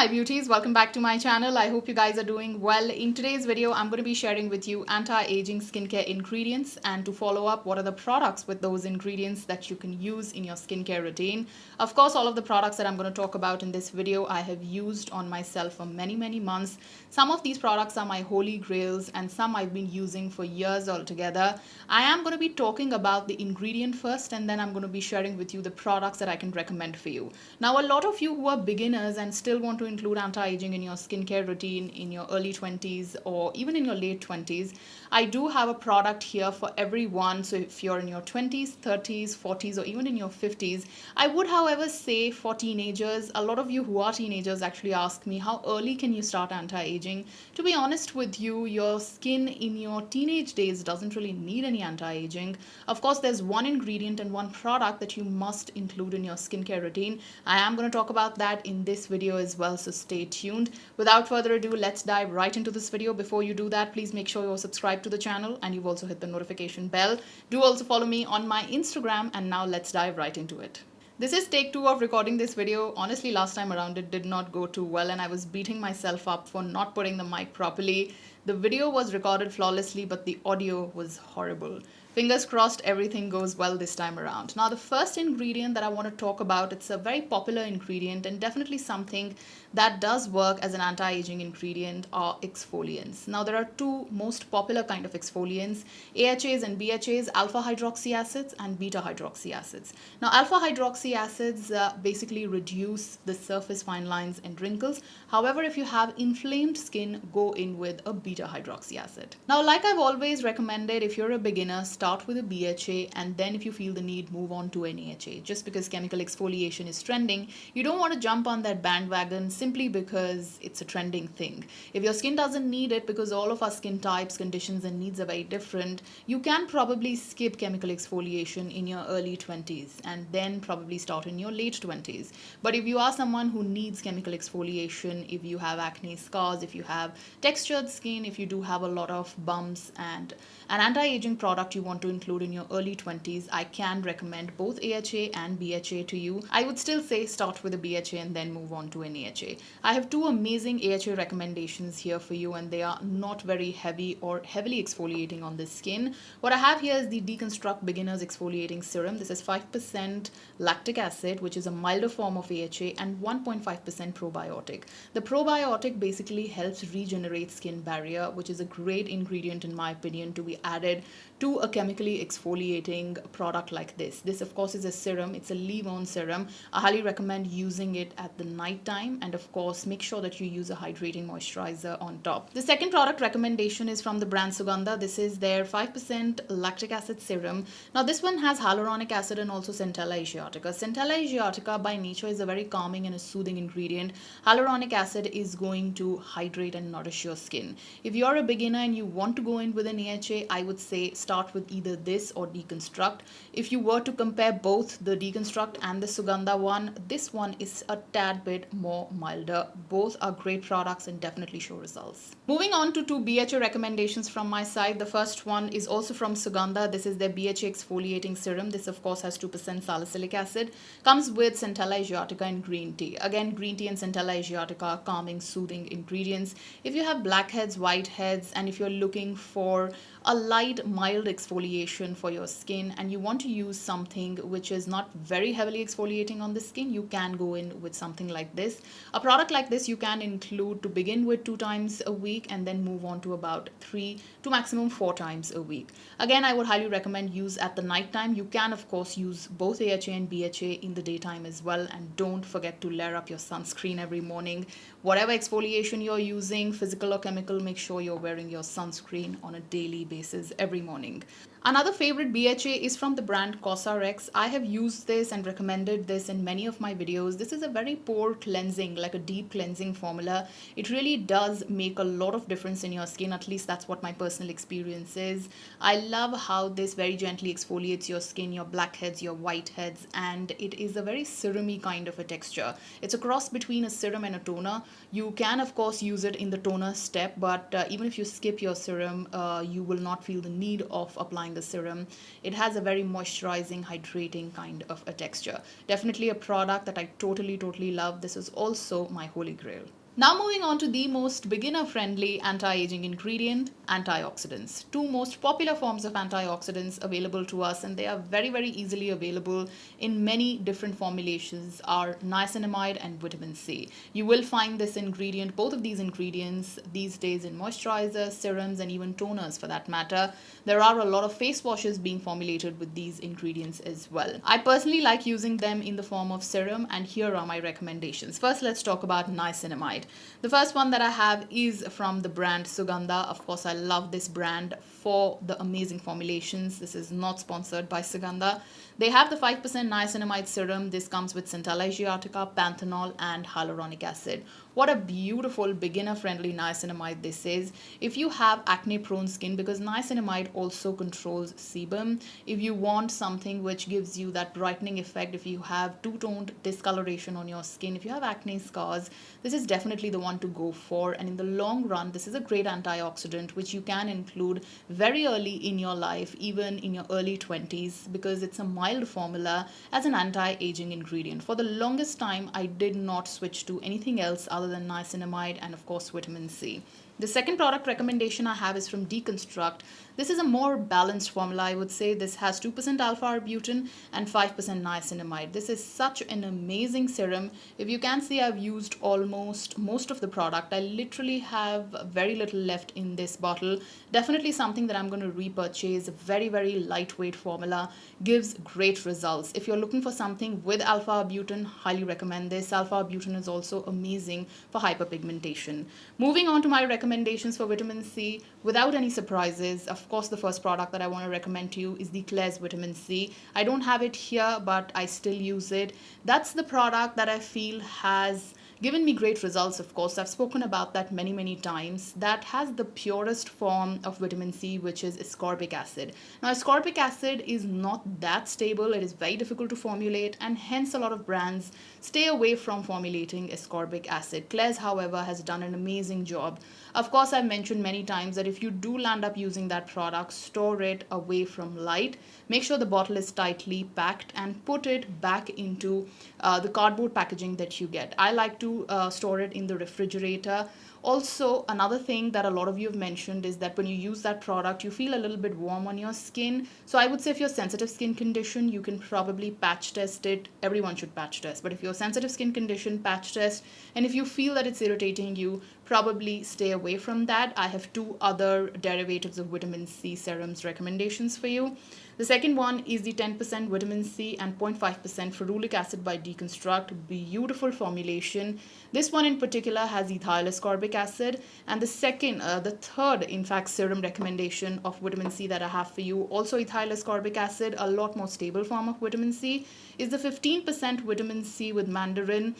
Hi beauties, welcome back to my channel. I hope you guys are doing well. In today's video, I'm going to be sharing with you anti-aging skincare ingredients and to follow up what are the products with those ingredients that you can use in your skincare routine. Of course, all of the products that I'm going to talk about in this video, I have used on myself for many months. Some of these products are my holy grails and some I've been using for years altogether. I am going to be talking about the ingredient first and then I'm going to be sharing with you the products that I can recommend for you. Now, a lot of you who are beginners and still want to include anti-aging in your skincare routine in your early 20s or even in your late 20s, I do have a product here for everyone. So if you're in your 20s, 30s, 40s, or even in your 50s, I would, however, say for teenagers, a lot of you who are teenagers actually ask me, how early can you start anti-aging? To be honest with you, your skin in your teenage days doesn't really need any anti-aging. Of course, there's one ingredient and one product that you must include in your skincare routine. I am going to talk about that in this video as well, so stay tuned. Without further ado, let's dive right into this video. Before you do that, please make sure you're subscribed to the channel and you've also hit the notification bell. Do also follow me on my Instagram, and now let's dive right into it. This is take 2 of recording this video. Honestly, last time around it did not go too well and I was beating myself up for not putting the mic properly. The video was recorded flawlessly, but the audio was horrible. Fingers crossed everything goes well this time around. Now, the first ingredient that I want to talk about, it's a very popular ingredient and definitely something that does work as an anti-aging ingredient, are exfoliants. Now, there are two most popular kind of exfoliants, AHAs and BHAs, alpha hydroxy acids and beta hydroxy acids. Now, alpha hydroxy acids basically reduce the surface fine lines and wrinkles. However, if you have inflamed skin, go in with a beta hydroxy acid. Now, like I've always recommended, if you're a beginner, start with a BHA and then if you feel the need, move on to an AHA. Just because chemical exfoliation is trending, you don't want to jump on that bandwagon simply because it's a trending thing. If your skin doesn't need it, because all of our skin types, conditions and needs are very different, you can probably skip chemical exfoliation in your early 20s and then probably start in your late 20s. But if you are someone who needs chemical exfoliation, if you have acne scars, if you have textured skin, if you do have a lot of bumps and an anti-aging product you want to include in your early 20s, I can recommend both AHA and BHA to you. I would still say start with a BHA and then move on to an AHA. I have two amazing AHA recommendations here for you and they are not very heavy or heavily exfoliating on the skin. What I have here is the Deconstruct Beginners Exfoliating Serum. This is 5% lactic acid, which is a milder form of AHA, and 1.5% probiotic. The probiotic basically helps regenerate skin barrier, which is a great ingredient in my opinion to be added to a chemically exfoliating product like this. This of course is a serum, it's a leave-on serum. I highly recommend using it at the night time, and of course make sure that you use a hydrating moisturizer on top. The second product recommendation is from the brand Sugandha. This is their 5% lactic acid serum. Now this one has hyaluronic acid and also Centella asiatica. Centella asiatica by nature is a very calming and a soothing ingredient. Hyaluronic acid is going to hydrate and nourish your skin. If you're a beginner and you want to go in with an AHA, I would say start with either this or Deconstruct. If you were to compare both the Deconstruct and the Sugandha one, this one is a tad bit more milder. Both are great products and definitely show results. Moving on to two BHA recommendations from my side. The first one is also from Sugandha. This is their BHA exfoliating serum. This of course has 2% salicylic acid. Comes with Centella asiatica and green tea. Again, green tea and Centella asiatica are calming, soothing ingredients. If you have blackheads, whiteheads, and if you're looking for a light, mild exfoliation for your skin and you want to use something which is not very heavily exfoliating on the skin, you can go in with something like this. A product like this you can include to begin with 2 times a week and then move on to about 3 to maximum 4 times a week. Again, I would highly recommend use at the night time. You can of course use both AHA and BHA in the daytime as well, and don't forget to layer up your sunscreen every morning. Whatever exfoliation you're using, physical or chemical, make sure you're wearing your sunscreen on a daily basis every morning. Another favorite BHA is from the brand Cosrx. I have used this and recommended this in many of my videos. This is a very pore cleansing, like a deep cleansing formula. It really does make a lot of difference in your skin. At least that's what my personal experience is. I love how this very gently exfoliates your skin, your blackheads, your whiteheads, and it is a very serum-y kind of a texture. It's a cross between a serum and a toner. You can of course use it in the toner step, but even if you skip your serum, you will not feel the need of applying applying the serum. It has a very moisturizing, hydrating kind of a texture. Definitely a product that I totally love. This is also my holy grail. Now moving on to the most beginner-friendly anti-aging ingredient, antioxidants. Two most popular forms of antioxidants available to us, and they are very easily available in many different formulations, are niacinamide and vitamin C. You will find this ingredient, both of these ingredients, these days in moisturizers, serums, and even toners for that matter. There are a lot of face washes being formulated with these ingredients as well. I personally like using them in the form of serum, and here are my recommendations. First, let's talk about niacinamide. The first one that I have is from the brand Sugandha. Of course, I love this brand for the amazing formulations. This is not sponsored by Sugandha. They have the 5% niacinamide serum. This comes with Chetali Chadha, panthenol, and hyaluronic acid. What a beautiful beginner-friendly niacinamide this is. If you have acne-prone skin, because niacinamide also controls sebum, if you want something which gives you that brightening effect, if you have two-toned discoloration on your skin, if you have acne scars, this is definitely the one to go for. And in the long run, this is a great antioxidant which you can include very early in your life, even in your early 20s, because it's a mild formula as an anti-aging ingredient. For the longest time, I did not switch to anything else other than niacinamide and of course vitamin C. The second product recommendation I have is from Deconstruct. This is a more balanced formula, I would say. This has 2% alpha-arbutin and 5% niacinamide. This is such an amazing serum. If you can see, I've used almost most of the product. I literally have very little left in this bottle. Definitely something that I'm going to repurchase. Very lightweight formula, gives great results. If you're looking for something with alpha-arbutin, highly recommend this. Alpha-arbutin is also amazing for hyperpigmentation. Moving on to my recommendations for vitamin C, without any surprises, of course, the first product that I want to recommend to you is the Klairs Vitamin C. I don't have it here, but I still use it. That's the product that I feel has given me great results. Of course, I've spoken about that many times. That has the purest form of vitamin C, which is ascorbic acid. Now, ascorbic acid is not that stable. It is very difficult to formulate, and hence a lot of brands stay away from formulating ascorbic acid. Klairs, however, has done an amazing job. Of course, I've mentioned many times that if you do land up using that product, store it away from light. Make sure the bottle is tightly packed and put it back into the cardboard packaging that you get. I like to store it in the refrigerator. Also, another thing that a lot of you have mentioned is that when you use that product, you feel a little bit warm on your skin. So I would say if you're sensitive skin condition, you can probably patch test it. Everyone should patch test. But if you're sensitive skin condition, patch test. And if you feel that it's irritating you, probably stay away from that. I have two other derivatives of vitamin C serums recommendations for you. The second one is the 10% vitamin C and 0.5% ferulic acid by Deconstruct. Beautiful formulation. This one in particular has ethyl ascorbic acid. And the third, in fact, serum recommendation of vitamin C that I have for you, also ethyl ascorbic acid, a lot more stable form of vitamin C, is the 15% vitamin C with mandarin.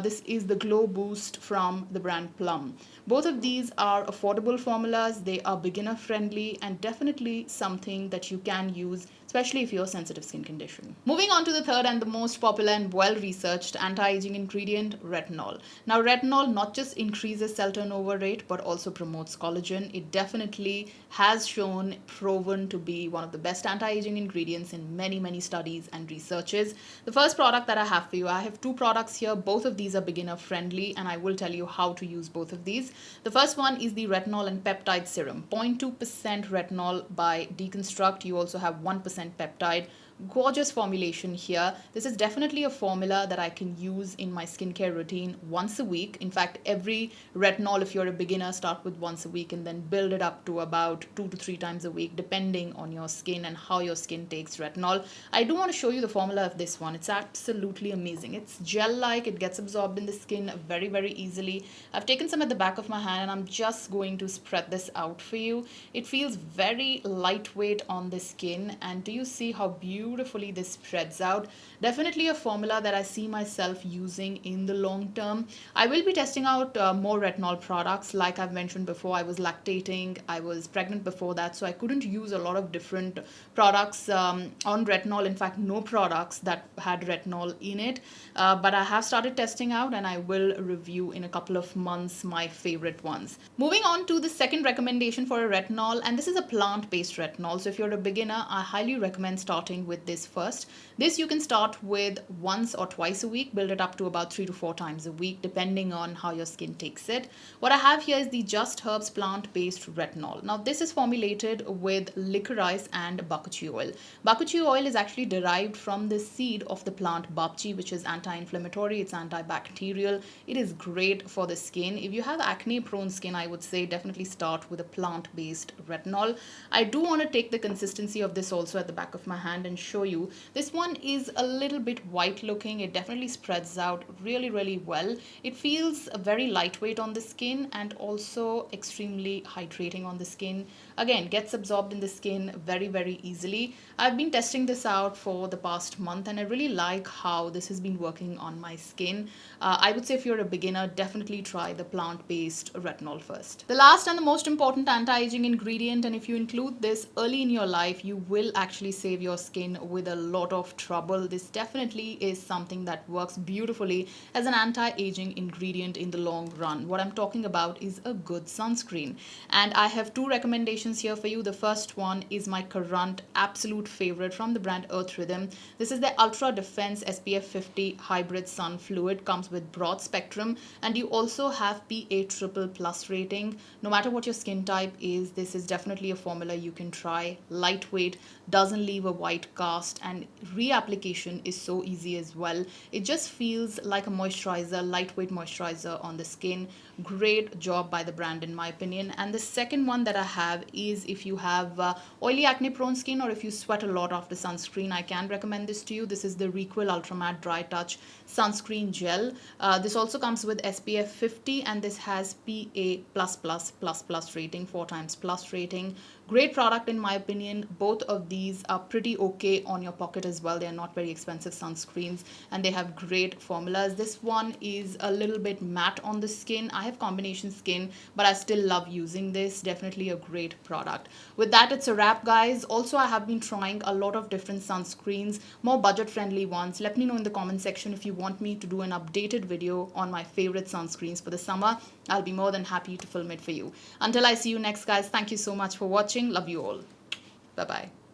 This is the Glow Boost from the brand Plum. Both of these are affordable formulas. They are beginner friendly and definitely something that you can use, especially if you're a sensitive skin condition. Moving on to the third and the most popular and well-researched anti-aging ingredient, retinol. Now, retinol not just increases cell turnover rate, but also promotes collagen. It definitely has shown, proven to be one of the best anti-aging ingredients in many studies and researches. The first product that I have for you, I have two products here. Both of these are beginner friendly, and I will tell you how to use both of these. The first one is the retinol and peptide serum. 0.2% retinol by Deconstruct. You also have 1% peptide. Gorgeous formulation here. This is definitely a formula that I can use in my skincare routine once a week. In fact, every retinol, if you're a beginner, start with once a week and then build it up to about 2 to 3 times a week, depending on your skin and how your skin takes retinol. I do want to show you the formula of this one. It's absolutely amazing. It's gel-like. It gets absorbed in the skin very easily. I've taken some at the back of my hand and I'm just going to spread this out for you. It feels very lightweight on the skin, and do you see how beautiful beautifully this spreads out. Definitely a formula that I see myself using in the long term. I will be testing out more retinol products. Like I've mentioned before, I was lactating, I was pregnant before that, so I couldn't use a lot of different products on retinol. In fact, no products that had retinol in it. But I have started testing out, and I will review in a couple of months my favorite ones. Moving on to the second recommendation for a retinol, and this is a plant-based retinol. So if you're a beginner, I highly recommend starting with this first. This you can start with once or twice a week, build it up to about 3 to 4 times a week, depending on how your skin takes it. What I have here is the Just Herbs plant-based retinol. Now this is formulated with licorice and bakuchi oil. Bakuchi oil is actually derived from the seed of the plant babchi, which is anti-inflammatory, it's antibacterial. It is great for the skin. If you have acne prone skin, I would say definitely start with a plant-based retinol. I do want to take the consistency of this also at the back of my hand and show you. This one is a little bit white looking. It definitely spreads out really well. It feels very lightweight on the skin and also extremely hydrating on the skin. Again, gets absorbed in the skin very easily. I've been testing this out for the past month, and I really like how this has been working on my skin. I would say if you're a beginner, definitely try the plant-based retinol first. The last and the most important anti-aging ingredient, and if you include this early in your life, you will actually save your skin with a lot of trouble. This definitely is something that works beautifully as an anti-aging ingredient in the long run. What I'm talking about is a good sunscreen. And I have two recommendations here for you. The first one is my current absolute favorite from the brand Earth Rhythm. This is the Ultra Defense SPF 50 Hybrid Sun Fluid. Comes with broad spectrum, and you also have PA++ rating. No matter what your skin type is, this is definitely a formula you can try. Lightweight, doesn't leave a white cast, and reapplication is so easy as well. It just feels like a moisturizer, lightweight moisturizer on the skin. Great job by the brand in my opinion. And the second one that I have is if you have oily acne prone skin, or if you sweat a lot after sunscreen, I can recommend this to you. This is the Requil Ultra Matte Dry Touch Sunscreen Gel. This also comes with SPF 50, and this has PA+++ rating, 4 times plus rating. Great product in my opinion. Both of these are pretty okay on your pocket as well. They are not very expensive sunscreens, and they have great formulas. This one is a little bit matte on the skin. I have combination skin, but I still love using this. Definitely a great product. With that, it's a wrap, guys. Also, I have been trying a lot of different sunscreens, more budget friendly ones. Let me know in the comment section if you want me to do an updated video on my favorite sunscreens for the summer. I'll be more than happy to film it for you. Until I see you next, guys, thank you so much for watching. Love you all. Bye bye.